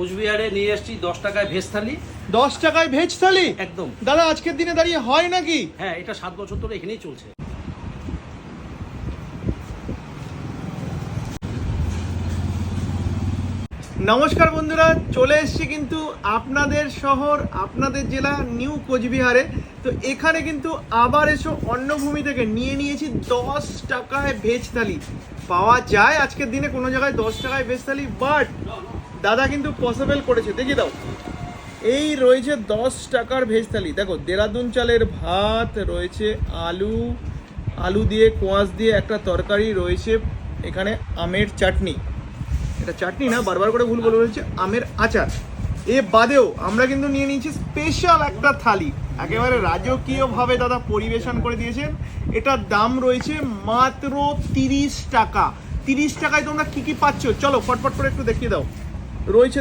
কুচবিহারে নিয়ে এসেছি 10 টাকায় ভেজ থালি। 10 টাকায় ভেজ থালি একদম দাদা, আজকের দিনে দাঁড়িয়ে হয় নাকি? হ্যাঁ, এটা 7 বছর ধরে এখানেই চলছে। নমস্কার বন্ধুরা, চলে এসেছি কিন্তু আপনাদের শহর, আপনাদের জেলা নিউ কোচবিহারে। তো এখানে কিন্তু আবার এসো অন্নভূমি থেকে নিয়ে নিয়েছি 10 টাকায় ভেজ থালি। পাওয়া যায় আজকের দিনে কোনো জায়গায় 10 টাকায় ভেজ থালি, বাট দাদা কিন্তু পসিবল করেছে। দেখিয়ে দাও, এই রয়েছে 10 টাকার ভেজ থালি। দেখো, দেরাদুন চালের ভাত রয়েছে, আলু দিয়ে কোয়াশ দিয়ে একটা তরকারি রয়েছে, এখানে আমের চাটনি, এটা চাটনি না, বারবার করে ভুল বলে রয়েছে, আমের আচার। এ বাদেও আমরা কিন্তু নিয়ে নিয়েছি স্পেশাল একটা থালি, একেবারে রাজকীয়ভাবে দাদা পরিবেশন করে দিয়েছেন। এটার দাম রয়েছে মাত্র 30 টাকা। 30 টাকায় তোমরা কি কি পাচ্ছ, চলো ফটফট করে একটু দেখিয়ে দাও। রয়েছে